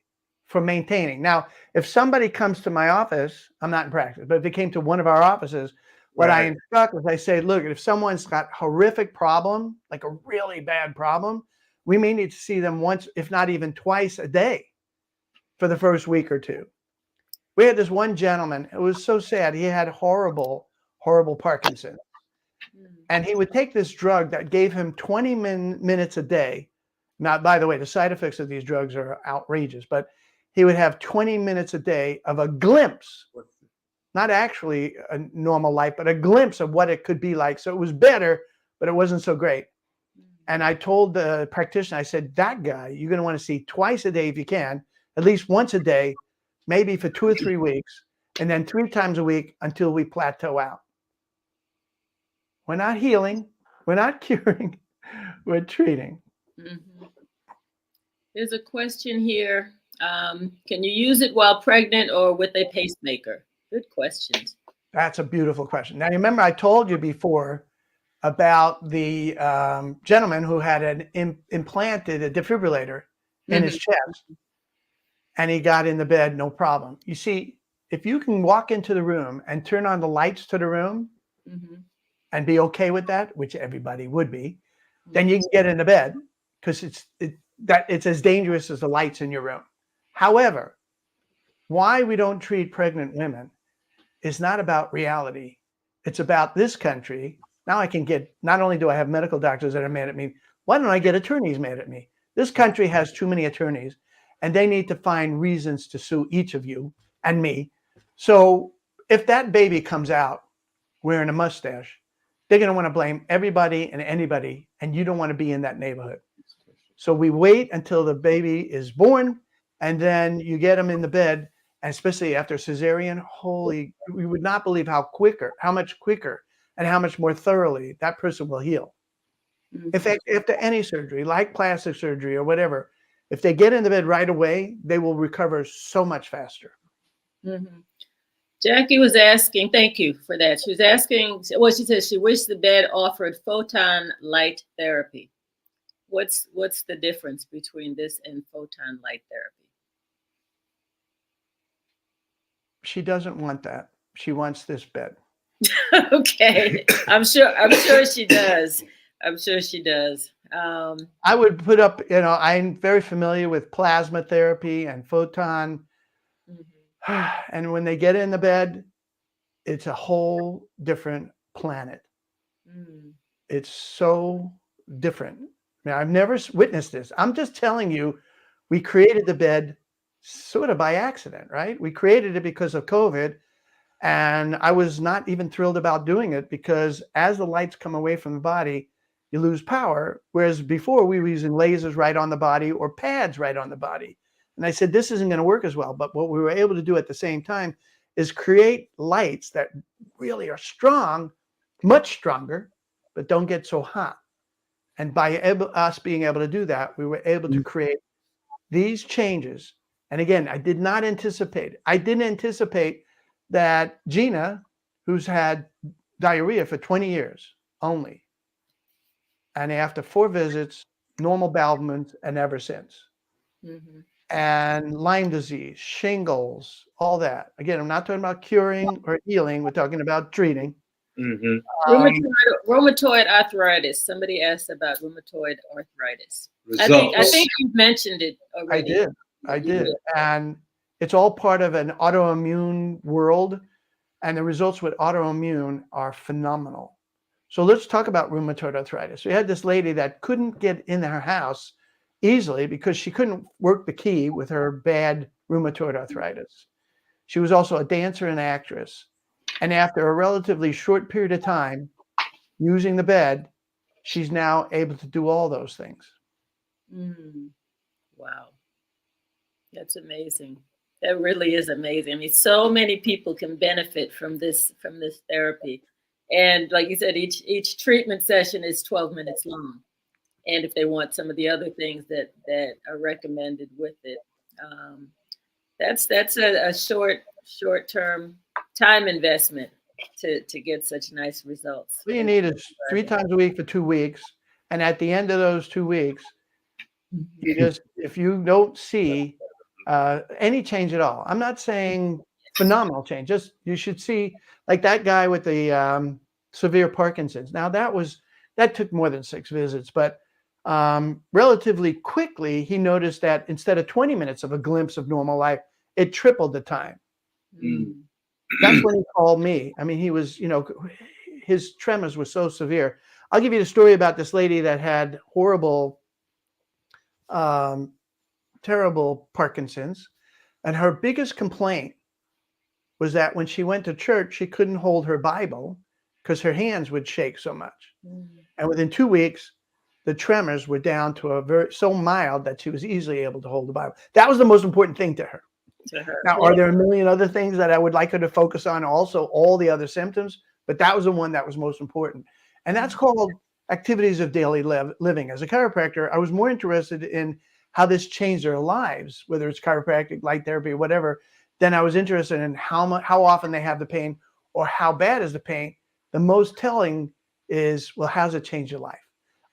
for maintaining. Now, if somebody comes to my office, I'm not in practice, but if they came to one of our offices, what I instruct is I say, look, if someone's got horrific problem, like a really bad problem, we may need to see them once, if not even twice a day for the first week or 2. We had this one gentleman, it was so sad. He had horrible Parkinson's. And he would take this drug that gave him 20 minutes a day. Now, by the way, the side effects of these drugs are outrageous, but he would have 20 minutes a day of a glimpse, not actually a normal life, but a glimpse of what it could be like. So it was better, but it wasn't so great. And I told the practitioner, I said, that guy, you're going to want to see twice a day if you can, at least once a day, maybe for 2 or 3 weeks, and then 3 times a week until we plateau out. We're not healing. We're not curing. We're treating. There's a question here. Can you use it while pregnant or with a pacemaker? Good questions. That's a beautiful question. Now, remember I told you before about the gentleman who had implanted a defibrillator in his chest, and he got in the bed, no problem. You see, if you can walk into the room and turn on the lights to the room, and be okay with that, which everybody would be, then you can get into bed because it's as dangerous as the lights in your room. However, why we don't treat pregnant women is not about reality. It's about this country. Now I can get, not only do I have medical doctors that are mad at me, why don't I get attorneys mad at me? This country has too many attorneys, and they need to find reasons to sue each of you and me. So if that baby comes out wearing a mustache, they're going to want to blame everybody and anybody, and you don't want to be in that neighborhood. So we wait until the baby is born, and then you get them in the bed, and especially after cesarean, we would not believe how much quicker, and how much more thoroughly that person will heal. Mhm. If after any surgery, like plastic surgery or whatever, if they get in the bed right away, they will recover so much faster. Mhm. Jackie was asking, thank you for that. She was asking, well, she said she wished the bed offered photon light therapy. What's the difference between this and photon light therapy? She doesn't want that. She wants this bed. Okay, I'm sure she does. I'm sure she does. I would put up, I'm very familiar with plasma therapy and photon. Mhm. And when they get in the bed, it's a whole different planet. Mm. It's so different. I mean, I've never witnessed this. I'm just telling you, we created the bed sort of by accident, right? We created it because of COVID. And I was not even thrilled about doing it because as the lights come away from the body, you lose power. Whereas before we were using lasers right on the body or pads right on the body. And I said, this isn't going to work as well. But what we were able to do at the same time is create lights that really are strong, much stronger, but don't get so hot. And by us being able to do that, we were able to create these changes. And again, I didn't anticipate that Gina, who's had diarrhea for 20 years only, and after 4 visits, normal bowel movements, and ever since. Mhm. And Lyme disease, shingles, all that. Again, I'm not talking about curing or healing. We're talking about treating. Mhm. Rheumatoid arthritis. Somebody asked about rheumatoid arthritis. I Results. think you've mentioned it already. I did. And it's all part of an autoimmune world. And the results with autoimmune are phenomenal. So let's talk about rheumatoid arthritis. We had this lady that couldn't get in her house easily because she couldn't work the key with her bad rheumatoid arthritis. She was also a dancer and actress. And after a relatively short period of time using the bed, she's now able to do all those things. Mm. Wow. That's amazing. That really is amazing. I mean, so many people can benefit from this therapy. And like you said, each treatment session is 12 minutes long. And if they want some of the other things that are recommended with it, um, that's a short term time investment to get such nice results. All you need is 3 times a week for 2 weeks. And at the end of those 2 weeks, if you don't see any change at all, I'm not saying phenomenal change, just you should see like that guy with the severe Parkinson's. Now that took more than 6 visits, but relatively quickly, he noticed that instead of 20 minutes of a glimpse of normal life, it tripled the time. Mm. That's when he called me. I mean, he was, his tremors were so severe. I'll give you the story about this lady that had horrible, terrible Parkinson's. And her biggest complaint was that when she went to church, she couldn't hold her Bible because her hands would shake so much. Mm. And within 2 weeks, the tremors were down to so mild that she was easily able to hold the Bible. That was the most important thing to her. To her. Now, are there a million other things that I would like her to focus on? Also, all the other symptoms, but that was the one that was most important. And that's called activities of daily living. As a chiropractor, I was more interested in how this changed their lives, whether it's chiropractic, light therapy, whatever, than I was interested in how often they have the pain or how bad is the pain. The most telling is, well, how's it change your life?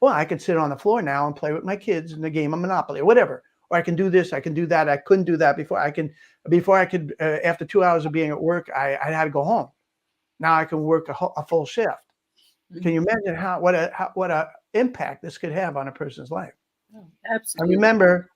Well, I could sit on the floor now and play with my kids in the game of Monopoly or whatever. Or I can do this, I can do that. I couldn't do that before. After 2 hours of being at work, I had to go home. Now I can work a full shift. Can you imagine what a impact this could have on a person's life? Oh, And absolutely. remember,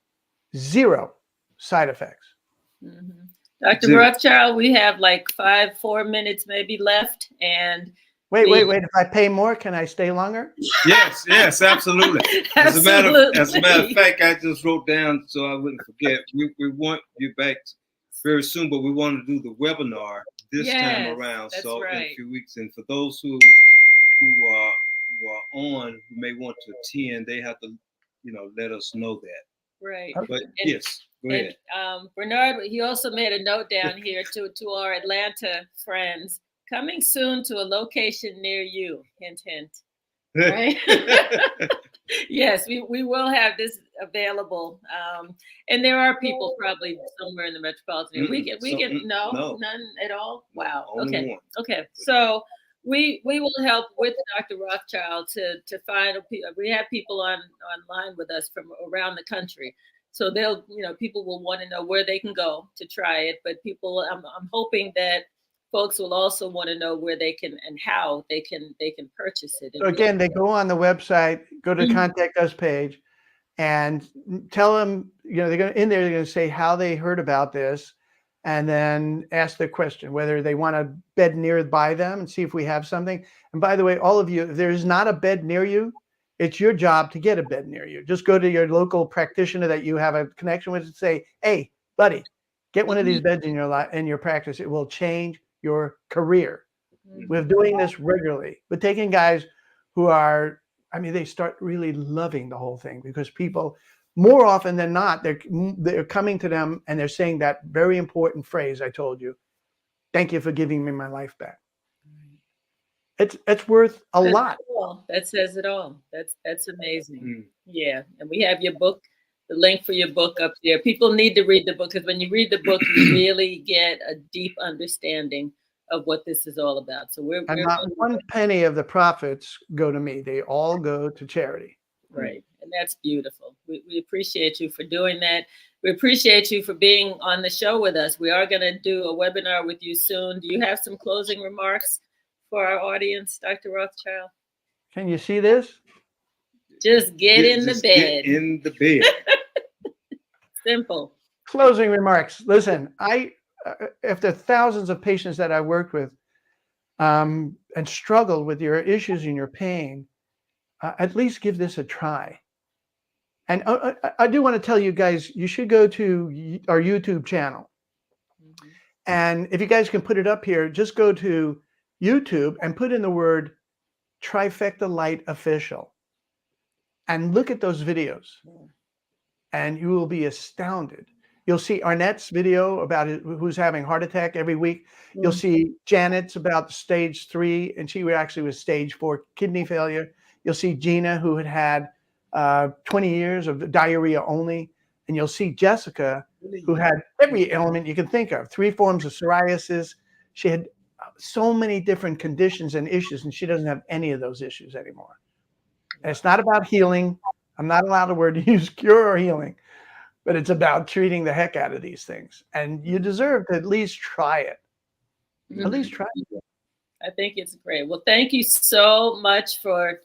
0 side effects. Mhm. Dr. Rothschild, we have like 4 minutes maybe left. And wait. If I pay more, can I stay longer? Yes, absolutely. As a matter of fact, I just wrote down so I wouldn't forget. We want you back very soon, but we want to do the webinar this time around. So in a few weeks. And for those who are on, who may want to attend, they have to, let us know that. Right. But yes, go ahead. Bernard, he also made a note down here to our Atlanta friends. Coming soon to a location near you. Hint, hint. Right? Yes, we will have this available. And there are people probably somewhere in the metropolitan area. We get none at all. Wow. Okay. Okay. So we will help with Dr. Rothschild to find we have people online with us from around the country. So they'll, people will want to know where they can go to try it. But I'm hoping that folks will also want to know where they can and how they can purchase it. So again, they go on the website, go to the contact us page, and tell them, they're going to say how they heard about this, and then ask the question whether they want a bed nearby them and see if we have something. And by the way, all of you, if there's not a bed near you, it's your job to get a bed near you. Just go to your local practitioner that you have a connection with and say, hey, buddy, get one of these beds in your practice. It will change your career. We're doing this regularly. We're taking guys who are, they start really loving the whole thing because people, more often than not, they're coming to them and they're saying that very important phrase I told you. Thank you for giving me my life back. It's worth a lot. That says it all. That's amazing. Yeah. And we have your book, the link for your book up there. People need to read the book because when you read the book, you really get a deep understanding of what this is all about. So we're not one penny of the profits go to me. They all go to charity. Right. And that's beautiful. We appreciate you for doing that. We appreciate you for being on the show with us. We are going to do a webinar with you soon. Do you have some closing remarks for our audience, Dr. Rothschild? Can you see this? Just get in the bed. Get in the bed. Simple. Closing remarks. Listen, after thousands of patients that I worked with and struggled with your issues and your pain, at least give this a try. And I do want to tell you guys, you should go to our YouTube channel. And if you guys can put it up here, just go to YouTube and put in the word Trifecta Light Official and look at those videos and you will be astounded. You'll see Arnett's video about who's having heart attack every week. You'll see Janet's about stage 3, and she actually was stage 4 kidney failure. You'll see Gina, who had 20 years of diarrhea only. And you'll see Jessica, who had every ailment you can think of, 3 forms of psoriasis. She had so many different conditions and issues, and she doesn't have any of those issues anymore. And it's not about healing. I'm not allowed the word to use cure or healing, but it's about treating the heck out of these things. And you deserve to at least try it. At least try it. I think it's great. Well, thank you so much for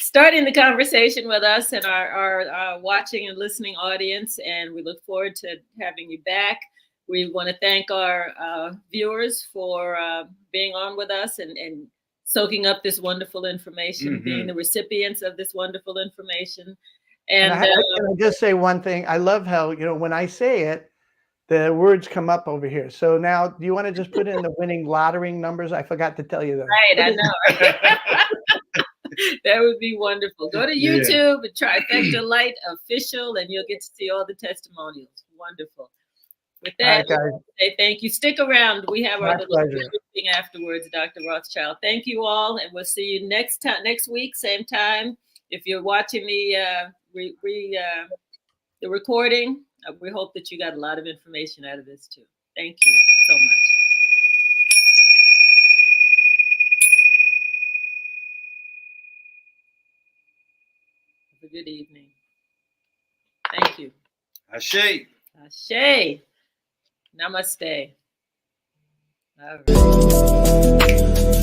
starting the conversation with us and our watching and listening audience. And we look forward to having you back. We want to thank our viewers for being on with us and soaking up this wonderful information, being the recipients of this wonderful information. And can I just say one thing? I love how, when I say it, the words come up over here. So now, do you want to just put in the winning lottery numbers? I forgot to tell you that. Right, I know. That would be wonderful. Go to YouTube and Trifecta Light Official, and you'll get to see all the testimonials. Wonderful. With that, say thank you. Stick around. We have our little thing afterwards, Dr. Rothschild. Thank you all, and we'll see you next week, same time. If you're watching the recording, we hope that you got a lot of information out of this too. Thank you so much. Have a good evening. Thank you. Ashe. Ashe. Namaste. All right.